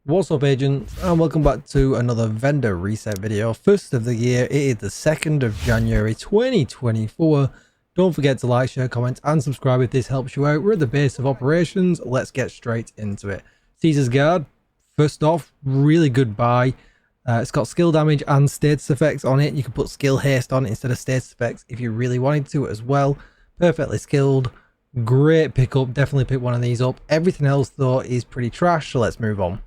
What's up, agents, and welcome back to another vendor reset video. First of the year. It is the 2nd of January 2024. Don't forget to like, share, comment and subscribe if this helps you out. We're at the base of operations. Let's get straight into it. Caesar's Guard, first off, really good buy. It's got skill damage and status effects on it. You can put skill haste on it instead of status effects if you really wanted to as well. Perfectly skilled, great pickup. Definitely pick one of these up. Everything else though is pretty trash, so let's move on.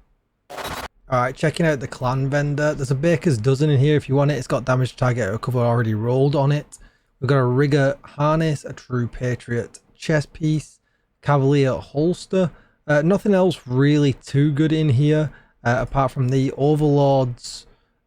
Alright, checking out the clan vendor. There's a baker's dozen in here if you want it. It's got damage target or cover already rolled on it. We've got a rigger harness, a true patriot chest piece, cavalier holster. Nothing else really too good in here apart from the overlord's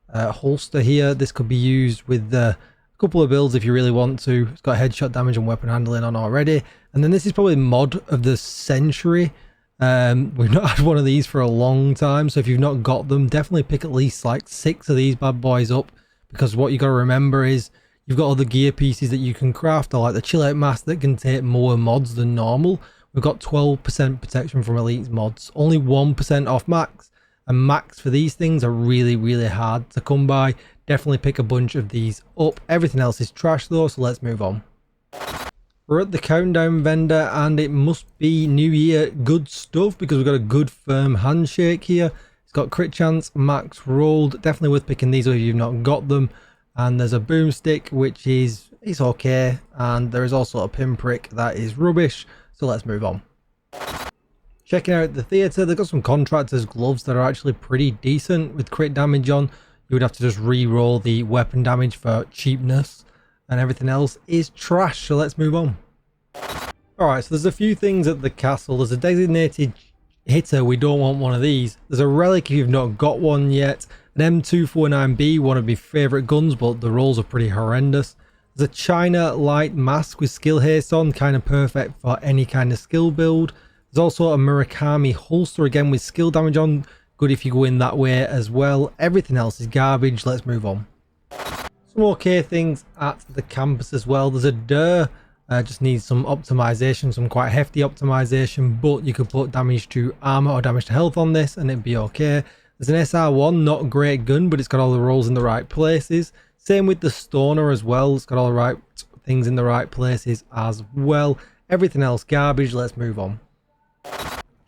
holster here. This could be used with a couple of builds if you really want to. It's got headshot damage and weapon handling on already. And then this is probably mod of the century. We've not had one of these for a long time, so if you've not got them, definitely pick at least like 6 of these bad boys up, because what you got to remember is you've got other gear pieces that you can craft, or like the chill out mask that can take more mods than normal. We've got 12% protection from elite mods, only 1% off max, and max for these things are really hard to come by. Definitely pick a bunch of these up. Everything else is trash though, so let's move on. We're at the countdown vendor, and it must be New Year good stuff because we've got a good firm handshake here. It's got crit chance, max rolled. Definitely worth picking these up if you've not got them. And there's a boomstick, which is okay. And there is also a pinprick that is rubbish. So let's move on. Checking out the theatre, they've got some contractors gloves that are actually pretty decent with crit damage on. You would have to just re-roll the weapon damage for cheapness. And everything else is trash, so let's move on. Alright, so there's a few things at the castle. There's a designated hitter, we don't want one of these. There's a relic if you've not got one yet. An M249B, one of my favourite guns, but the rolls are pretty horrendous. There's a China light mask with skill haste on, kind of perfect for any kind of skill build. There's also a Murakami holster, again with skill damage on, good if you go in that way as well. Everything else is garbage, let's move on. Some okay things at the campus as well. There's a Durr, just needs some optimization, some quite hefty optimization, but you could put damage to armor or damage to health on this and it'd be okay. There's an SR1, not a great gun, but it's got all the rolls in the right places. Same with the Stoner as well, it's got all the right things in the right places as well. Everything else garbage, let's move on.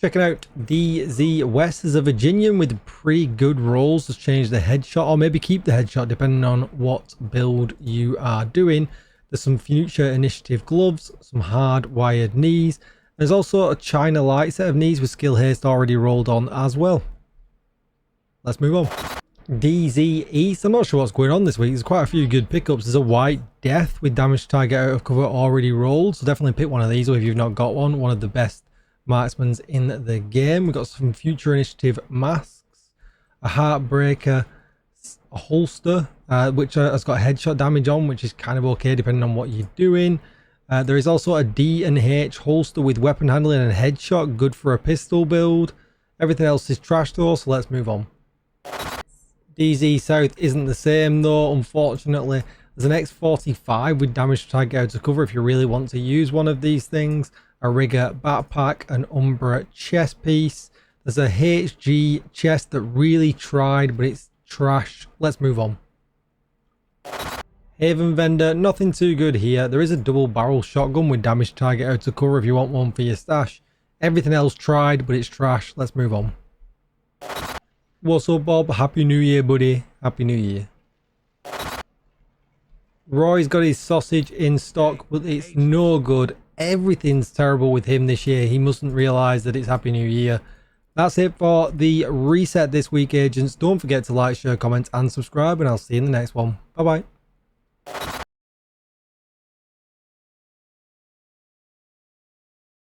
Checking out DZ West, is a Virginian with pretty good rolls. Just change the headshot or maybe keep the headshot depending on what build you are doing. There's some future initiative gloves, some hard-wired knees. There's also a China light set of knees with skill haste already rolled on as well. Let's move on. DZ East, I'm not sure what's going on this week. There's quite a few good pickups. There's a White Death with damage target out of cover already rolled, so definitely pick one of these if you've not got one. One of the best marksman's in the game. We've got some future initiative masks, a heartbreaker, a holster which has got headshot damage on, which is kind of okay depending on what you're doing. There is also a D and H holster with weapon handling and headshot, good for a pistol build. Everything else is trash though, so let's move on. DZ South isn't the same though, unfortunately. There's an X45 with damage target out to cover if you really want to use one of these things. A rigger backpack, an Umbra chest piece. There's a HG chest that really tried, but it's trash. Let's move on. Haven vendor, nothing too good here. There is a double barrel shotgun with damage target out to cover if you want one for your stash. Everything else tried, but it's trash. Let's move on. What's up, Bob? Happy New Year, buddy. Happy New Year. Roy's got his sausage in stock, but it's no good. Everything's terrible with him this year. He mustn't realise that it's Happy New Year. That's it for the reset this week, agents. Don't forget to like, share, comment and subscribe, and I'll see you in the next one. Bye bye.